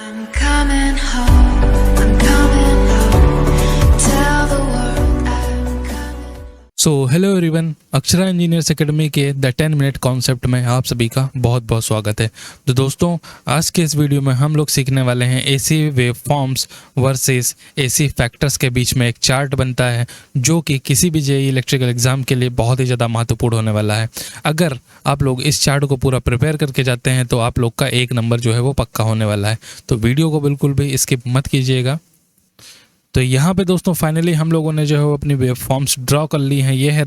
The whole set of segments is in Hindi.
I'm coming home. I'm coming home. Tell the world I'm coming. So hello everyone, Akshara engineers academy के द 10 मिनट कॉन्सेप्ट में आप सभी का बहुत बहुत स्वागत है। तो दोस्तों, आज के इस वीडियो में हम लोग सीखने वाले हैं AC wave forms versus AC factors के बीच में एक चार्ट बनता है जो कि किसी भी जेईई इलेक्ट्रिकल एग्जाम के लिए बहुत ही ज़्यादा महत्वपूर्ण होने वाला है। अगर आप लोग इस चार्ट को पूरा प्रिपेयर करके जाते हैं तो आप लोग का 1 नंबर जो है वो पक्का होने वाला है। तो वीडियो को बिल्कुल भी स्किप मत कीजिएगा। तो यहाँ पे दोस्तों फाइनली हम लोगों ने जो है वो अपनी वेव फॉर्म्स ड्रॉ कर ली हैं। ये है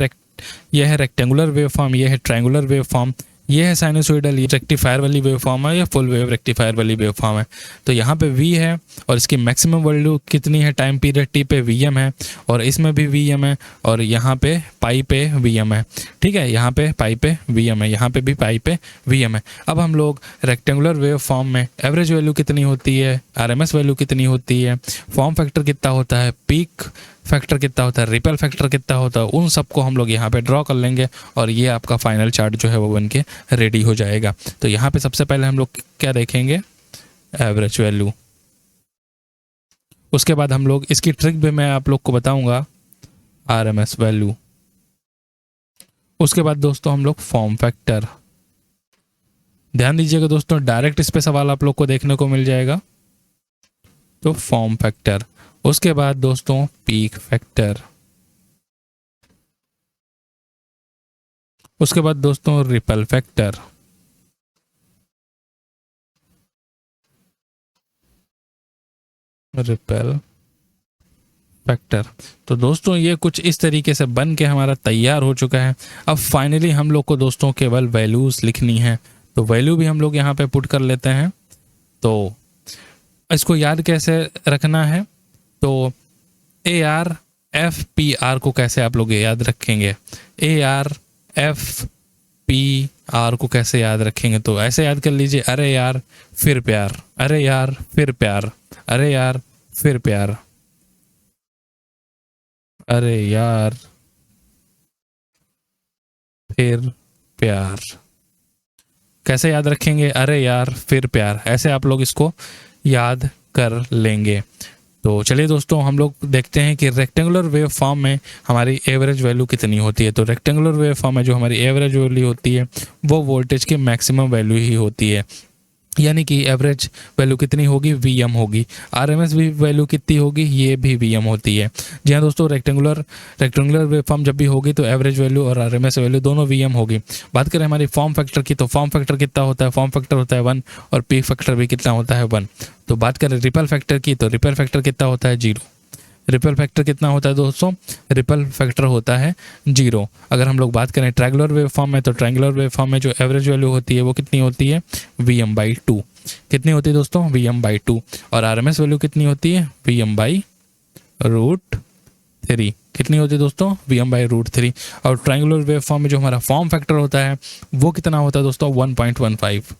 रेक्टेंगुलर वेव फॉर्म, ये है ट्रायंगुलर वेव फॉर्म, ये है साइनसोइडल, ये रेक्टिफायर वाली वेव फॉर्म है, या फुल वेव रेक्टिफायर वाली वेव फॉर्म है। तो यहाँ पे v है और इसकी मैक्सिमम वैल्यू कितनी है, टाइम पीरियड t पे vm है, और इसमें भी vm है, और यहाँ पे पाई पे vm है। ठीक है, यहाँ पे पाई पे vm है, यहाँ पे भी पाई पे vm है। अब हम लोग रेक्टेंगुलर वेव फॉर्म में एवरेज वैल्यू कितनी होती है, आरएमएस वैल्यू कितनी होती है, फॉर्म फैक्टर कितना होता है, पीक फैक्टर कितना होता है, रिपल फैक्टर कितना होता है, उन सबको हम लोग यहाँ पे ड्रॉ कर लेंगे और ये आपका फाइनल चार्ट जो है वो बन के रेडी हो जाएगा। तो यहाँ पे सबसे पहले हम लोग क्या देखेंगे, एवरेज वैल्यू। उसके बाद हम लोग इसकी ट्रिक भी मैं आप लोग को बताऊंगा, आरएमएस वैल्यू। उसके बाद दोस्तों हम लोग फॉर्म फैक्टर। ध्यान दीजिएगा दोस्तों, डायरेक्ट इस पे सवाल आप लोग को देखने को मिल जाएगा। तो फॉर्म फैक्टर, उसके बाद दोस्तों पीक फैक्टर, उसके बाद दोस्तों रिपल फैक्टर, रिपल फैक्टर। तो दोस्तों ये कुछ इस तरीके से बन के हमारा तैयार हो चुका है। अब फाइनली हम लोग को दोस्तों केवल वैल्यूज लिखनी है। तो वैल्यू भी हम लोग यहाँ पे पुट कर लेते हैं। तो इसको याद कैसे रखना है, तो A R F P R को कैसे आप लोग याद रखेंगे, A R F P R को कैसे याद रखेंगे, तो ऐसे याद कर लीजिए, अरे यार फिर प्यार, अरे यार फिर प्यार, अरे यार फिर प्यार, अरे यार फिर प्यार। कैसे याद रखेंगे, अरे यार फिर प्यार, ऐसे आप लोग इसको याद कर लेंगे। तो चलिए दोस्तों, हम लोग देखते हैं कि रेक्टेंगुलर वेव फॉर्म में हमारी एवरेज वैल्यू कितनी होती है। तो रेक्टेंगुलर वेव फॉर्म में जो हमारी एवरेज वैल्यू होती है वो वोल्टेज की मैक्सिमम वैल्यू ही होती है, यानी कि एवरेज वैल्यू कितनी होगी, Vm होगी। आरएमएस भी वैल्यू कितनी होगी, ये भी Vm होती है। जी हाँ दोस्तों, रेक्टेंगुलर वेव फॉर्म जब भी होगी तो एवरेज वैल्यू और आरएमएस वैल्यू दोनों Vm होगी। बात करें हमारी फॉर्म फैक्टर की, तो फॉर्म फैक्टर कितना होता है, फॉर्म फैक्टर होता है 1, और पीक फैक्टर भी कितना होता है 1। तो बात करें रिपल फैक्टर की, तो रिपल फैक्टर कितना होता है 0। रिपल फैक्टर कितना होता है दोस्तों, रिपल फैक्टर होता है 0। अगर हम लोग बात करें ट्रायंगुलर वेव फॉर्म में, तो ट्रायंगुलर वेव फॉर्म में जो एवरेज वैल्यू होती है वो कितनी होती है, Vm/2। कितनी होती है दोस्तों, Vm/2। और आरएमएस वैल्यू कितनी होती है, Vm/√3। कितनी होती है दोस्तों, Vm/√3। और ट्रायंगुलर वेव फॉर्म में जो हमारा फॉर्म फैक्टर होता है वो कितना होता है दोस्तों, 1.15।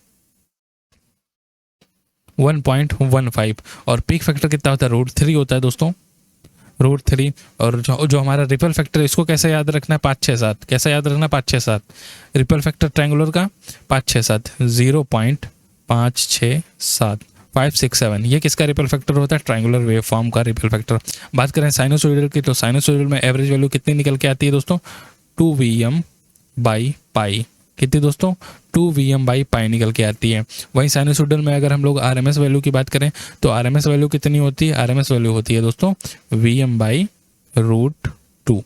और पीक फैक्टर कितना होता है, √3 होता है दोस्तों, √3। और जो हमारा रिपल फैक्टर है, इसको कैसे याद रखना है, 5, 6, 7। कैसे याद रखना है, 5, 6, 7। रिपल फैक्टर ट्रायंगुलर का 5, 6, 7, 0.5, 6, 7, 5, 6, 7। ये किसका रिपल फैक्टर होता है, ट्रायंगुलर वेव फॉर्म का रिपल फैक्टर। बात करें साइनसोइडल की, तो साइनसोइडल में एवरेज वैल्यू कितनी निकल के आती है दोस्तों, 2Vm/π। कितनी दोस्तों, 2Vm/π निकल के आती है। वहीं साइनसोइडल में अगर हम लोग आरएमएस वैल्यू की बात करें, तो आरएमएस वैल्यू कितनी होती है, आरएमएस वैल्यू होती है दोस्तों Vm/√2।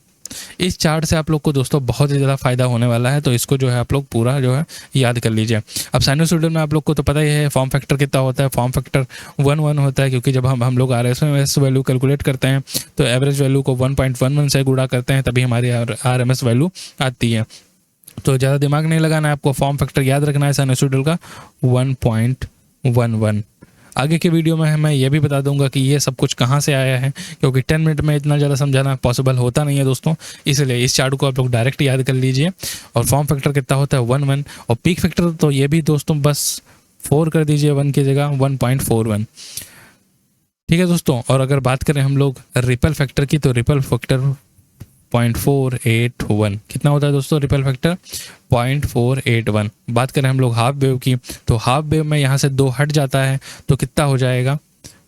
इस चार्ट से आप लोग को दोस्तों बहुत ही ज़्यादा फायदा होने वाला है। तो इसको जो है आप लोग पूरा जो है याद कर लीजिए। अब साइनसोइडल में आप लोग को तो पता ही है फॉर्म फैक्टर कितना होता है, फॉर्म फैक्टर 1 होता है, क्योंकि जब हम लोग आरएमएस वैल्यू कैलकुलेट करते हैं तो एवरेज वैल्यू को 1.11 से गुणा करते हैं, तभी हमारी आरएमएस वैल्यू आती है। तो ज़्यादा दिमाग नहीं लगाना है आपको, फॉर्म फैक्टर याद रखना है साइनसोइडल का 1.11। आगे के वीडियो में मैं ये भी बता दूंगा कि ये सब कुछ कहाँ से आया है, क्योंकि 10 मिनट में इतना ज़्यादा समझाना पॉसिबल होता नहीं है दोस्तों। इसलिए इस चार्ट को आप लोग डायरेक्ट याद कर लीजिए। और फॉर्म फैक्टर कितना होता है 1, और पीक फैक्टर तो ये भी दोस्तों बस 4 कर दीजिए, 1 की जगह 1.41। ठीक है दोस्तों। और अगर बात करें हम लोग रिपल फैक्टर की, तो रिपल फैक्टर 0.481। कितना होता है दोस्तों रिपल फैक्टर? 0.481। बात करें हम लोग हाफ वेव की, तो हाफ वेव में यहाँ से 2 हट जाता है तो कितना हो जाएगा?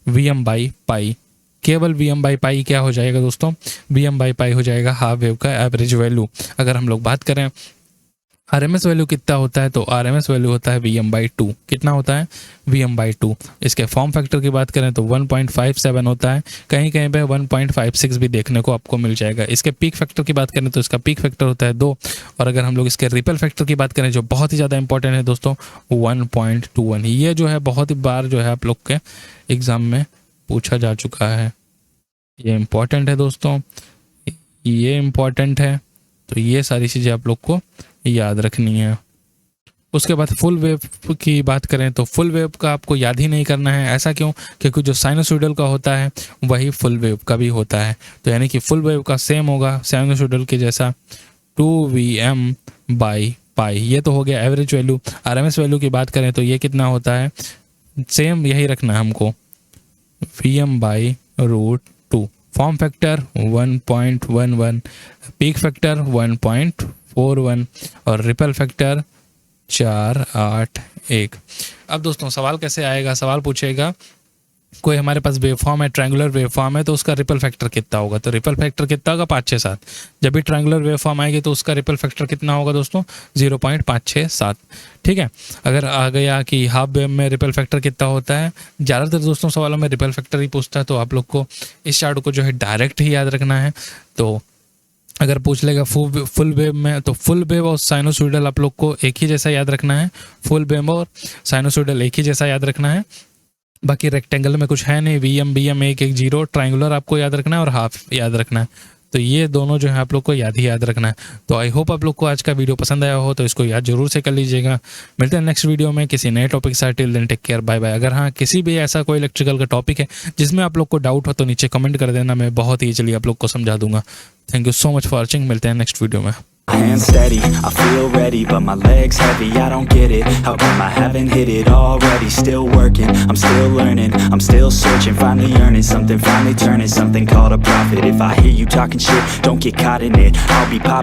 Vm/π। केवल Vm/π क्या हो जाएगा दोस्तों? Vm/π हो जाएगा हाफ वेव का एवरेज वैल्यू। अगर हम लोग बात करें RMS वैल्यू कितना होता है, तो RMS वैल्यू होता है Vm/2। कितना होता है? Vm/2। इसके फॉर्म फैक्टर की बात करें तो 1.57 होता है, कहीं कहीं पे 1.56 भी देखने को आपको मिल जाएगा। इसके पीक फैक्टर की बात करें तो इसका पीक फैक्टर होता है 2। और अगर हम लोग इसके रिपल फैक्टर की बात करें जो बहुत ही ज़्यादा इंपॉर्टेंट है दोस्तों, 1.21। ये जो है बहुत ही बार जो है आप लोग के एग्ज़ाम में पूछा जा चुका है। ये इम्पॉर्टेंट है दोस्तों, ये इम्पॉर्टेंट है, तो ये सारी चीज़ें आप लोग को याद रखनी है। उसके बाद फुल वेव की बात करें तो फुल वेव का आपको याद ही नहीं करना है। ऐसा क्यों? क्योंकि जो साइनोसॉइडल का होता है वही फुल वेव का भी होता है। तो यानी कि फुल वेव का सेम होगा साइनोसॉइडल के जैसा 2Vm/π। ये तो हो गया एवरेज वैल्यू। RMS वैल्यू की बात करें तो ये कितना होता है? सेम यही रखना है हमको, Vm/√2। Form factor 1.11, peak factor 1.41 और रिपल फैक्टर 481। अब दोस्तों सवाल कैसे आएगा? सवाल पूछेगा कोई हमारे पास वेवफॉर्म है, ट्रायंगुलर वेवफॉर्म है, तो उसका रिपल फैक्टर कितना होगा? तो रिपल फैक्टर कितना होगा? 567। जब भी ट्रायंगुलर वेवफॉर्म आएगी तो उसका रिपल फैक्टर कितना होगा दोस्तों? 0.567। ठीक है। अगर आ गया कि हाफ वेव में रिपल फैक्टर कितना होता है, ज़्यादातर दोस्तों सवालों में रिपल फैक्टर ही पूछता है, तो आप लोग को इस चार्ट को जो है डायरेक्ट ही याद रखना है। तो अगर पूछ लेगा फुल वेव में, तो फुल वेव और साइनोसॉइडल आप लोग को एक ही जैसा याद रखना है। फुल वेव और साइनोसॉइडल एक ही जैसा याद रखना है। बाकी रेक्टेंगल में कुछ है नहीं, Vm 110। ट्रायंगुलर आपको याद रखना है और हाफ याद रखना है। तो ये दोनों जो है आप लोग को याद रखना है। तो आई होप आप लोग को आज का वीडियो पसंद आया हो, तो इसको याद जरूर से कर लीजिएगा। मिलते हैं नेक्स्ट वीडियो में किसी नए टॉपिक से। Till then take care, bye bye. अगर हाँ किसी भी ऐसा कोई इलेक्ट्रिकल का टॉपिक है जिसमें आप लोग को डाउट हो तो नीचे कमेंट कर देना, मैं बहुत ईजिली आप लोग को समझा दूंगा। Thank you so much for watching. मिलते हैं नेक्स्ट वीडियो में। Hands steady, I feel ready, but my legs heavy, I don't get it. How come I haven't hit it already? Still working, I'm still learning, I'm still searching, finally earning something, finally turning something called a profit. If I hear you talking shit, don't get caught in it. I'll be popping